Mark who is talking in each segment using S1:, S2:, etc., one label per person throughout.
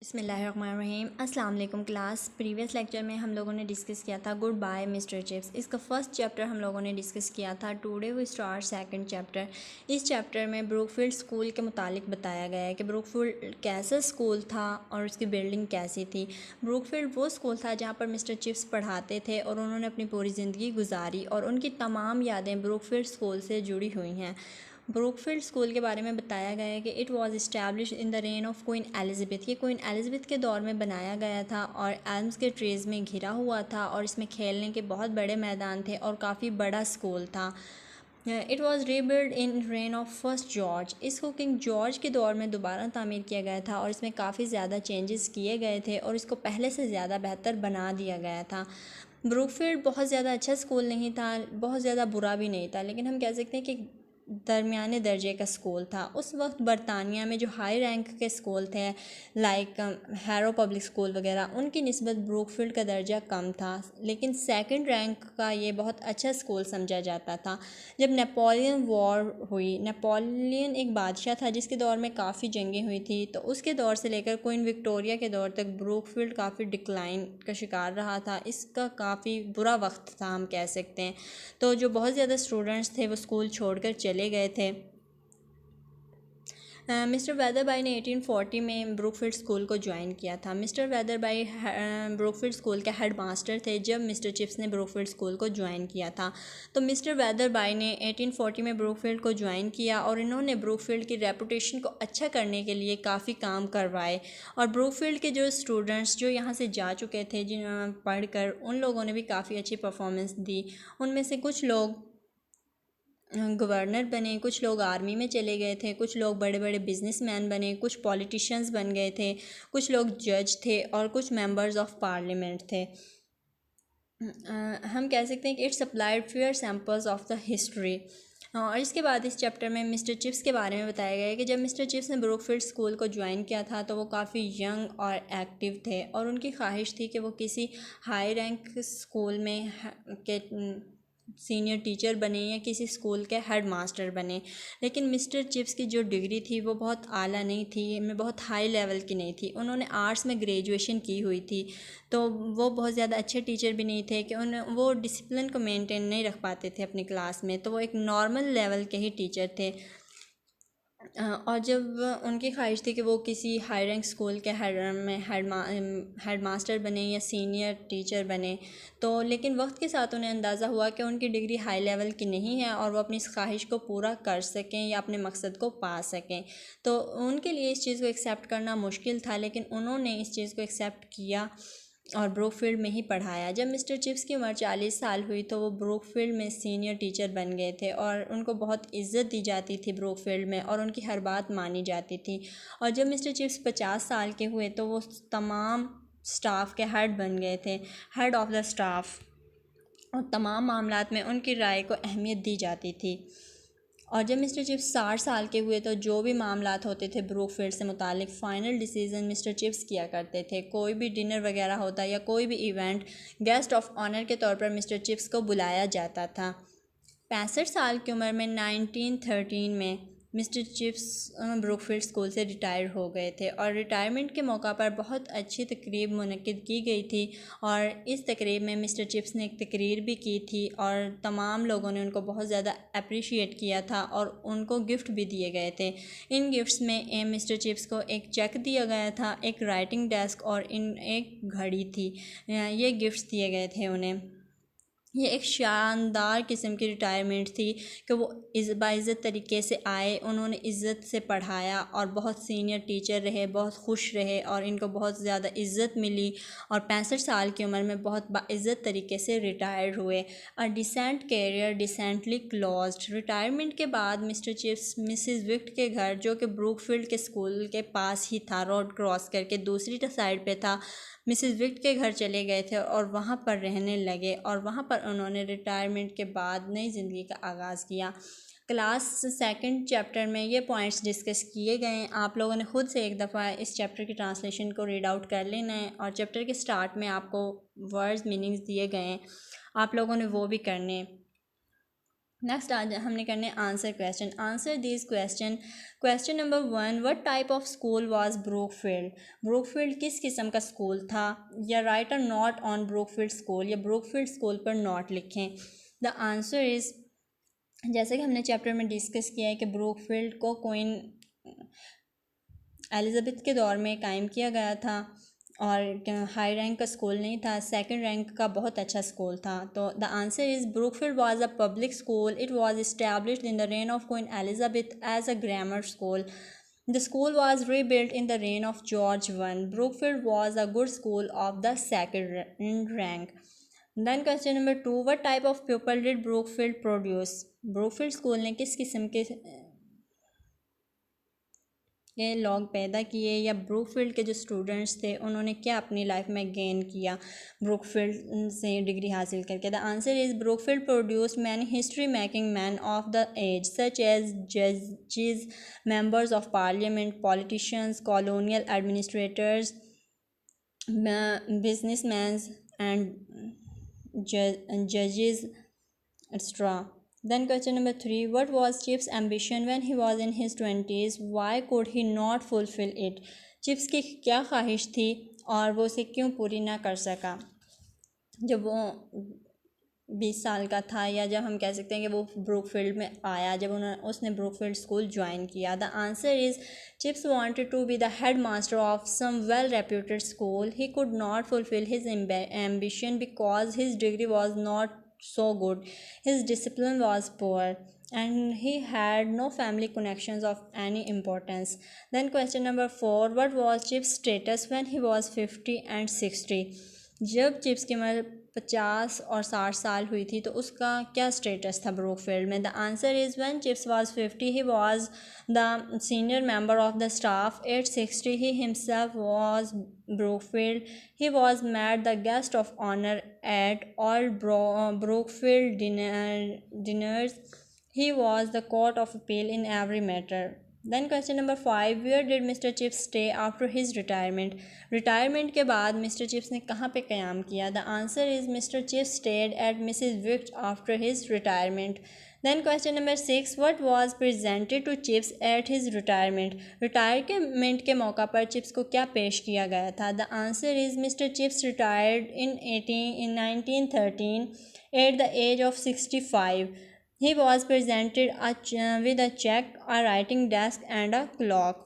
S1: बिस्मिल्लाहिर्रहमानिर्रहीम। अस्सलाम वालेकुम क्लास। प्रीवियस लेक्चर में हम लोगों ने डिस्कस किया था गुड बाय मिस्टर चिप्स। इसका फर्स्ट चैप्टर हम लोगों ने डिस्कस किया था। Today we start second chapter. इस चैप्टर में ब्रूकफील्ड स्कूल के मुतालिक बताया गया है कि ब्रूकफील्ड कैसा स्कूल था और उसकी बिल्डिंग कैसी थी। ब्रूकफील्ड वो स्कूल था जहाँ पर मिस्टर चिप्स पढ़ाते थे और उन्होंने अपनी पूरी ज़िंदगी गुजारी और उनकी तमाम यादें ब्रूकफील्ड स्कूल से जुड़ी हुई हैं। ब्रूकफील्ड स्कूल के बारे में बताया गया है कि it was establish in the reign of queen Elizabeth. ये क्वीन एलिज़ाबेथ के दौर में बनाया गया था और एल्म्स के ट्रीज़ में घिरा हुआ था और इसमें खेलने के बहुत बड़े मैदान थे और काफ़ी बड़ा स्कूल था। It was rebuild in rain of first George. इसको किंग जॉर्ज के दौर में दोबारा तामीर किया गया था और इसमें काफ़ी ज़्यादा चेंजेस किए गए थे और इसको पहले से ज़्यादा बेहतर बना दिया गया था। ब्रूकफील्ड बहुत ज़्यादा अच्छा स्कूल नहीं था, बहुत ज़्यादा बुरा भी नहीं था, लेकिन हम कह सकते हैं कि दरमियाने दर्जे का स्कूल था। उस वक्त बरतानिया में जो हाई रैंक के स्कूल थे लाइक हैरो पब्लिक स्कूल वगैरह, उनकी निस्बत ब्रूकफील्ड का दर्जा कम था, लेकिन सेकंड रैंक का ये बहुत अच्छा स्कूल समझा जाता था। जब नेपोलियन वॉर हुई, नेपोलियन एक बादशाह था जिसके दौर में काफ़ी जंगें हुई थी, तो उसके दौर से लेकर क्वीन विक्टोरिया के दौर तक ब्रूकफील्ड काफ़ी डिक्लाइन का शिकार रहा था। इसका काफ़ी बुरा वक्त था हम कह सकते हैं। तो जो बहुत ज़्यादा स्टूडेंट्स थे वो स्कूल छोड़कर चले गए थे। मिस्टर वेदरबाई ने 1840 में ब्रूकफील्ड स्कूल को ज्वाइन किया था। मिस्टर वेदरबाई ब्रूकफील्ड स्कूल के हेड मास्टर थे जब मिस्टर चिप्स ने ब्रूकफील्ड स्कूल को ज्वाइन किया था। तो मिस्टर वेदरबाई ने 1840 में ब्रूकफील्ड को ज्वाइन किया और इन्होंने ब्रूकफील्ड की रेपुटेशन को अच्छा करने के लिए काफ़ी काम करवाए और ब्रूकफील्ड के जो स्टूडेंट्स जो यहाँ से जा चुके थे जिन पढ़कर, उन लोगों ने भी काफ़ी अच्छी परफॉर्मेंस दी। उनमें से कुछ लोग गवर्नर बने, कुछ लोग आर्मी में चले गए थे, कुछ लोग बड़े बड़े बिजनेसमैन बने, कुछ पॉलिटिशियंस बन गए थे, कुछ लोग जज थे और कुछ मेंबर्स ऑफ पार्लियामेंट थे। हम कह सकते हैं कि it supplied fair samples of the history. और इसके बाद इस चैप्टर में मिस्टर चिप्स के बारे में बताया गया है कि जब मिस्टर चिप्स ने ब्रूकफील्ड स्कूल को ज्वाइन किया था तो वो काफ़ी यंग और एक्टिव थे और उनकी ख्वाहिश थी कि वो किसी हाई रैंक स्कूल में के सीनियर टीचर बने या किसी स्कूल के हेड मास्टर बने। लेकिन मिस्टर चिप्स की जो डिग्री थी वो बहुत आला नहीं थी, में बहुत हाई लेवल की नहीं थी। उन्होंने आर्ट्स में ग्रेजुएशन की हुई थी, तो वो बहुत ज़्यादा अच्छे टीचर भी नहीं थे कि वो डिसिप्लिन को मेंटेन नहीं रख पाते थे अपनी क्लास में, तो वो एक नॉर्मल लेवल के ही टीचर थे। और जब उनकी ख्वाहिश थी कि वो किसी हाई रैंक स्कूल के हेड मास्टर बने या सीनियर टीचर बने, तो लेकिन वक्त के साथ उन्हें अंदाज़ा हुआ कि उनकी डिग्री हाई लेवल की नहीं है और वो अपनी इस ख्वाहिश को पूरा कर सकें या अपने मकसद को पा सकें। तो उनके लिए इस चीज़ को एक्सेप्ट करना मुश्किल था, लेकिन उन्होंने इस चीज़ को एक्सेप्ट किया और ब्रूकफील्ड में ही पढ़ाया। जब मिस्टर चिप्स की उम्र 40 साल हुई तो वो ब्रूकफील्ड में सीनियर टीचर बन गए थे और उनको बहुत इज़्ज़त दी जाती थी ब्रूकफील्ड में और उनकी हर बात मानी जाती थी। और जब मिस्टर चिप्स 50 साल के हुए तो वो तमाम स्टाफ के हेड बन गए थे, हेड ऑफ़ द स्टाफ, और तमाम मामलात में उनकी राय को अहमियत दी जाती थी। और जब मिस्टर चिप्स 60 साल के हुए तो जो भी मामलात होते थे ब्रूकफील्ड से मुतालिक फ़ाइनल डिसीज़न मिस्टर चिप्स किया करते थे। कोई भी डिनर वगैरह होता या कोई भी इवेंट, गेस्ट ऑफ ऑनर के तौर पर मिस्टर चिप्स को बुलाया जाता था। 65 साल की उम्र में 1913 में मिस्टर चिप्स ब्रूकफील्ड स्कूल से रिटायर हो गए थे और रिटायरमेंट के मौका पर बहुत अच्छी तकरीब मुनक्किद की गई थी और इस तकरीब में मिस्टर चिप्स ने एक तकरीर भी की थी और तमाम लोगों ने उनको बहुत ज़्यादा अप्रिशिएट किया था और उनको गिफ्ट भी दिए गए थे। इन गिफ्ट्स में मिस्टर चिप्स को एक चेक दिया गया था, एक राइटिंग डेस्क और एक घड़ी थी। ये गिफ्ट्स दिए गए थे उन्हें। ये एक शानदार किस्म की रिटायरमेंट थी कि वो बाइज़्ज़त तरीके से आए, उन्होंने इज़्ज़त से पढ़ाया और बहुत सीनियर टीचर रहे, बहुत खुश रहे और इनको बहुत ज़्यादा इज़्ज़त मिली और 65 साल की उम्र में बहुत बाइज़्ज़त तरीके से रिटायर हुए। A decent career decently closed. Retirement के बाद मिस्टर चिप्स मिसिज़ विक्ट के घर, जो कि ब्रूकफील्ड के स्कूल के पास ही था, रोड क्रॉस करके दूसरी साइड पे था, मिसिज़ विक्ट के घर चले गए थे और वहाँ पर रहने लगे और वहाँ पर उन्होंने रिटायरमेंट के बाद नई ज़िंदगी का आगाज़ किया। क्लास सेकंड चैप्टर में ये पॉइंट्स डिस्कस किए गए हैं। आप लोगों ने ख़ुद से एक दफ़ा इस चैप्टर की ट्रांसलेशन को रीड आउट कर लेना है और चैप्टर के स्टार्ट में आपको वर्ड्स मीनिंग्स दिए गए हैं, आप लोगों ने वो भी करने हैं। नेक्स्ट आज हमने करने answer question. Answer this question. Question number 1, what type of school was Brookfield? Brookfield किस किस्म का स्कूल था? या right a note on Brookfield school, या ब्रूकफील्ड स्कूल पर नोट लिखें। द आंसर इज़, जैसे कि हमने चैप्टर में डिस्कस किया है कि ब्रूकफील्ड को क्वीन एलिज़ाबेथ के दौर में कायम किया गया था और हाई रैंक का स्कूल नहीं था, सेकंड रैंक का बहुत अच्छा स्कूल था। तो the answer is Brookfield was a public school. It was established in the reign of queen Elizabeth as a grammar school. The school was rebuilt in the reign of George I. Brookfield was a good school of the second rank. Then question number 2, what type of pupil did Brookfield produce? Brookfield school ने किस किस्म के ये लोग पैदा किए, या Brookfield के जो स्टूडेंट्स थे उन्होंने क्या अपनी लाइफ में गेन किया ब्रूकफील्ड से डिग्री हासिल करके। The answer is Brookfield produced many history making man of the age such as जजेस, members of parliament, politicians, colonial administrators, businessmen and judges, etc. Then question number 3, what was Chip's ambition when he was in his 20s? Why could he not fulfill it? Chips की क्या ख्वाहिश थी और वो उसे क्यों पूरी ना कर सका जब वो 20 साल का था, या जब हम कह सकते हैं कि वो ब्रूकफील्ड में आया, जब उसने ब्रूकफील्ड स्कूल ज्वाइन किया। The answer is Chips wanted to be the head master of some well reputed school. He could not fulfil his ambition because his degree was not so good, his discipline was poor, and he had no family connections of any importance. Then question number 4, what was Chip's status when he was 50 and 60? जब chips की उम्र 50 और 60 साल हुई थी तो उसका क्या स्टेटस था ब्रूकफील्ड में। The answer is when Chips was 50 he was the senior member of the staff. At 60 he himself was Brookfield. He was made the guest of honour at all Brookfield dinners. He was the court of appeal in every matter. Then question number 5, where did Mr. Chips stay after his retirement? Retirement के बाद Mr. Chips ने कहाँ पे क़याम किया? The answer is Mr. Chips stayed at Mrs. Wick after his retirement. Then question number 6, what was presented to Chips at his retirement? Retirement के मौका पर chips को क्या पेश किया गया था? The answer is Mr. Chips retired in 1913 at the age of 65. He was presented with a check, a writing desk and a clock.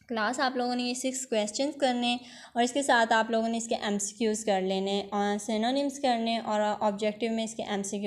S1: Class आप लोगों ने ये 6 क्वेश्चंस करने और इसके साथ आप लोगों ने इसके MCQs कर लेने, सिनोनिम्स करने और ऑब्जेक्टिव में इसके MCQ